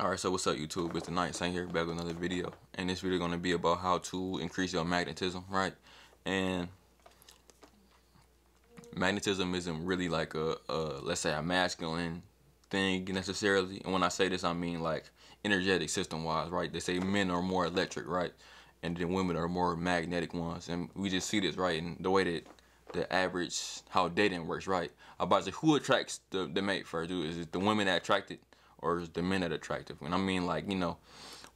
Alright, so what's up YouTube? It's the Night Saint here, back with another video. And this video gonna be about how to increase your magnetism, right? And magnetism isn't really like a let's say a masculine thing necessarily. And when I say this, I mean like energetic system wise, right? They say men are more electric, right? And then women are more magnetic ones. And we just see this, right? In the way that the average, how dating works, right? About to who attracts the mate first? Is it the women that attract it, or is the men that attractive? And I mean, like, you know,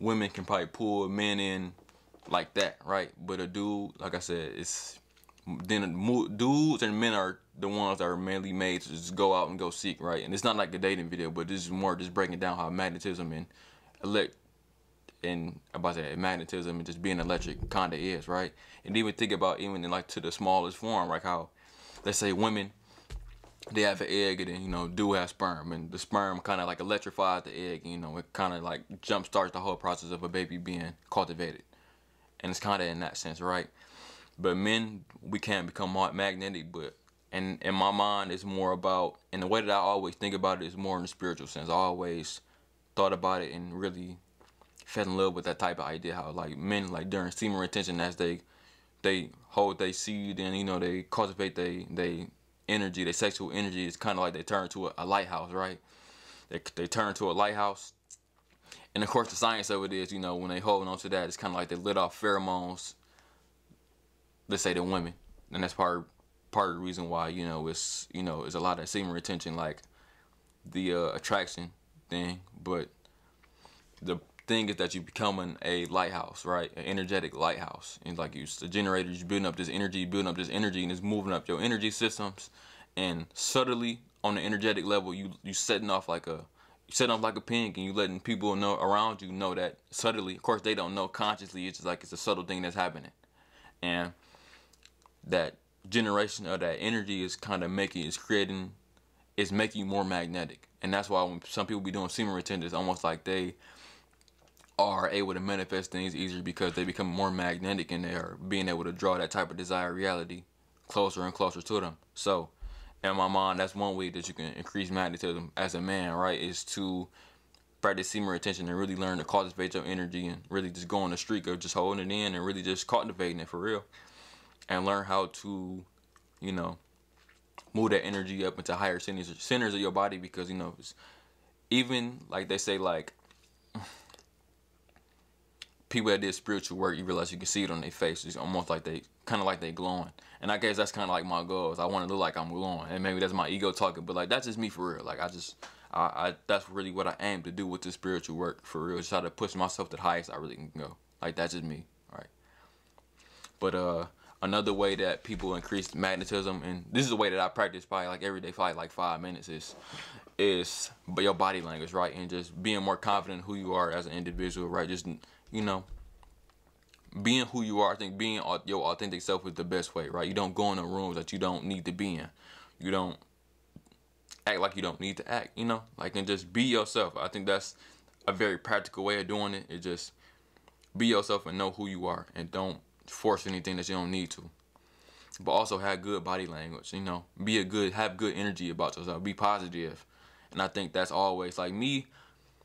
women can probably pull men in like that, right? But a dude, like I said, it's then dudes and men are the ones that are mainly made to just go out and go seek, right? And it's not like a dating video, but this is more just breaking down how magnetism and magnetism and just being electric kinda is, right? And even think about even in like to the smallest form, like how, let's say women, they have an egg and then, you know, dude has sperm, and the sperm kind of like electrifies the egg, and, you know, it kind of like jump starts the whole process of a baby being cultivated. And it's kind of in that sense, right? But men, we can't become magnetic, but and in my mind it's more about, and the way that I always think about it is more in the spiritual sense. I always thought about it and really fell in love with that type of idea, how like men, like during semen retention, as they hold their seed and, you know, they cultivate they energy, their sexual energy, is kind of like they turn to a lighthouse, right? They turn to a lighthouse, and of course the science of it is, you know, when they hold on to that, it's kind of like they lit off pheromones, let's say, to women. And that's part of the reason why, you know, it's, you know, it's a lot of semen retention, like the attraction thing. But the thing is that you becoming a lighthouse, right? An energetic lighthouse. And like the generators, you're building up this energy, and it's moving up your energy systems. And subtly on the energetic level, you setting off like a ping, and you letting people know around you know that subtly. Of course, they don't know consciously. It's just like it's a subtle thing that's happening, and that generation of that energy is kind of making you more magnetic. And that's why when some people be doing semen retention, it's almost like they are able to manifest things easier, because they become more magnetic and they are being able to draw that type of desired reality closer and closer to them. So in my mind, that's one way that you can increase magnetism as a man, right? Is to practice semen retention and really learn to cultivate your energy, and really just go on the streak of just holding it in and really just cultivating it for real, and learn how to, you know, move that energy up into higher centers of your body. Because, you know, it's, even like they say, like people that did spiritual work, you realize you can see it on their face. It's almost like they glowing. And I guess that's kind of like my goals. I want to look like I'm glowing, and maybe that's my ego talking, but like that's just me for real. Like I that's really what I aim to do with this spiritual work for real. Just try to push myself to the highest I really can go. Like that's just me, right? But another way that people increase magnetism, and this is the way that I practice probably like every day, probably like 5 minutes, is your body language, right? And just being more confident in who you are as an individual, right? Just, you know, being who you are. I think being your authentic self is the best way, right? You don't go in the rooms that you don't need to be in. You don't act like you don't need to act, you know, like, and just be yourself. I think that's a very practical way of doing it. It just be yourself and know who you are, and don't force anything that you don't need to. But also have good body language, you know, have good energy about yourself, be positive. And I think that's always like me.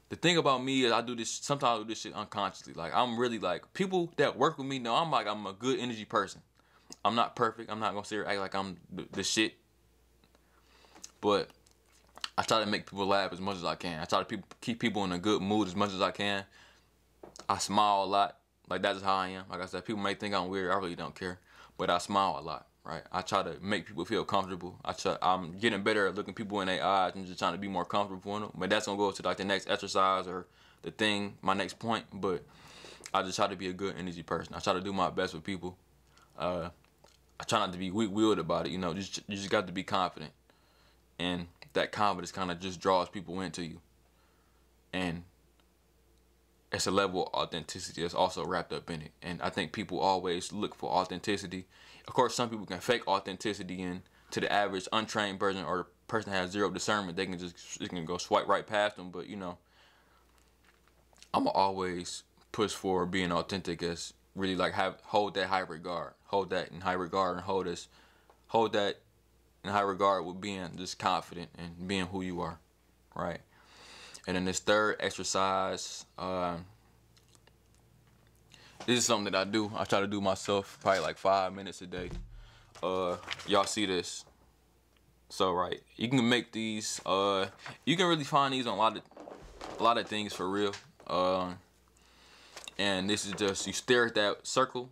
The thing about me is sometimes I do this shit unconsciously. Like I'm really like, people that work with me know I'm a good energy person. I'm not perfect. I'm not gonna sit here act like I'm the shit. But I try to make people laugh as much as I can. I try to keep people in a good mood as much as I can. I smile a lot. Like that's how I am. Like I said, people may think I'm weird. I really don't care. But I smile a lot, right? I try to make people feel comfortable. I'm getting better at looking people in their eyes and just trying to be more comfortable in them. But that's gonna go to like the next exercise or the thing, my next point. But I just try to be a good energy person. I try to do my best with people. I try not to be weak-willed about it. You know, you just got to be confident, and that confidence kind of just draws people into you. And it's a level of authenticity that's also wrapped up in it. And I think people always look for authenticity. Of course, some people can fake authenticity, and to the average untrained person or person that has zero discernment, they can go swipe right past them. But, you know, I'ma always push for being authentic, as really like hold that high regard. Hold that in high regard, and hold that in high regard with being just confident and being who you are, right? And then this third exercise, this is something that I do. I try to do myself probably like 5 minutes a day. Y'all see this? So right, you can make these. You can really find these on a lot of things for real. And this is just, you stare at that circle.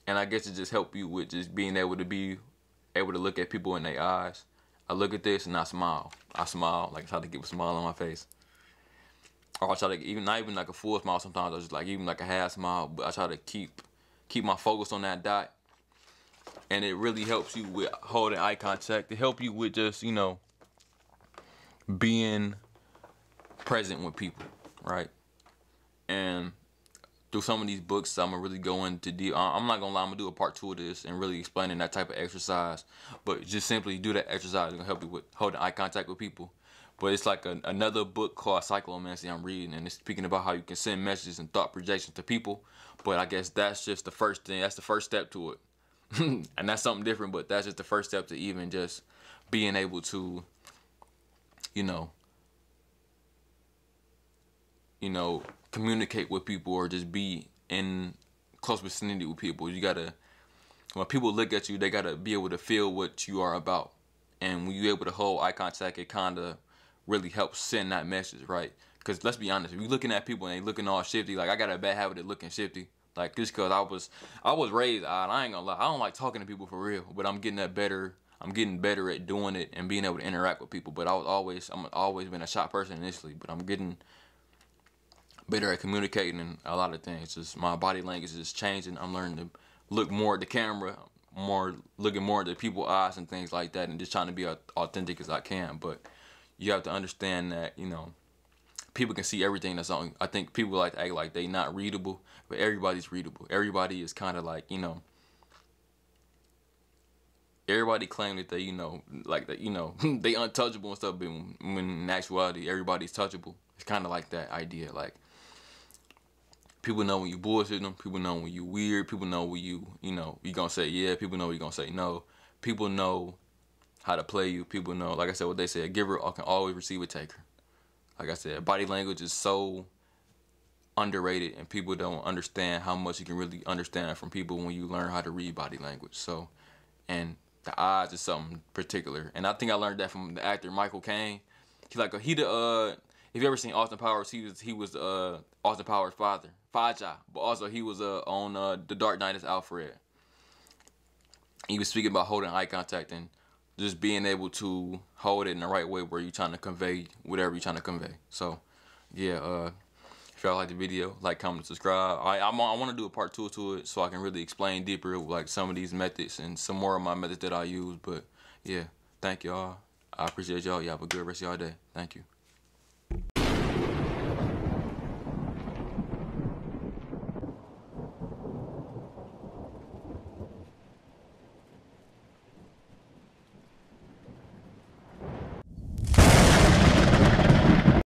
And I guess it just help you with just being able to look at people in their eyes. I look at this and I smile. Like I try to get a smile on my face. Or I try to, not even like a full smile sometimes, I just like even like a half smile, but I try to keep my focus on that dot. And it really helps you with holding eye contact. It helps you with just, you know, being present with people, right? And through some of these books, I'm gonna really go into deep. I'm not gonna lie, I'm gonna do a part 2 of this and really explaining that type of exercise. But just simply do that exercise. It's gonna help you with holding eye contact with people. But it's like another book called Psychomancy I'm reading, and it's speaking about how you can send messages and thought projections to people. But I guess that's just the first thing. That's the first step to it. And that's something different, but that's just the first step to even just being able to, you know, communicate with people or just be in close vicinity with people. You gotta, when people look at you, they gotta be able to feel what you are about. And when you're able to hold eye contact, it kind of really helps send that message, right? Because let's be honest, if you're looking at people and they looking all shifty, like I got a bad habit of looking shifty. Like just cause I was raised odd. I ain't gonna lie. I don't like talking to people for real, but I'm getting better at doing it and being able to interact with people. But I'm always been a shy person initially, but I'm getting better at communicating and a lot of things. Just my body language is changing. I'm learning to look more at the camera, looking more at the people's eyes and things like that, and just trying to be as authentic as I can. But you have to understand that, you know, people can see everything that's on. I think people like to act like they not readable, but everybody's readable. Everybody is kind of like, you know, everybody claim that they, you know, like that, you know, they untouchable and stuff, but when in actuality everybody's touchable. It's kind of like that idea. Like people know when you bullshit them. People know when you weird. People know when you know, you gonna say yeah. People know when you gonna say no. People know how to play you. People know, like I said, what they say, a giver can always receive a taker. Like I said, body language is so underrated, and people don't understand how much you can really understand from people when you learn how to read body language. So, and the eyes is something particular, and I think I learned that from the actor Michael Caine. If you ever seen Austin Powers, he was Austin Powers' father, Faja, but also he was on The Dark Knight as Alfred. He was speaking about holding eye contact and just being able to hold it in the right way where you're trying to convey whatever you're trying to convey. So, yeah, if y'all like the video, like, comment, subscribe. I want to do a part 2 to it so I can really explain deeper like some of these methods and some more of my methods that I use. But, yeah, thank y'all. I appreciate y'all. Y'all have a good rest of y'all day. Thank you.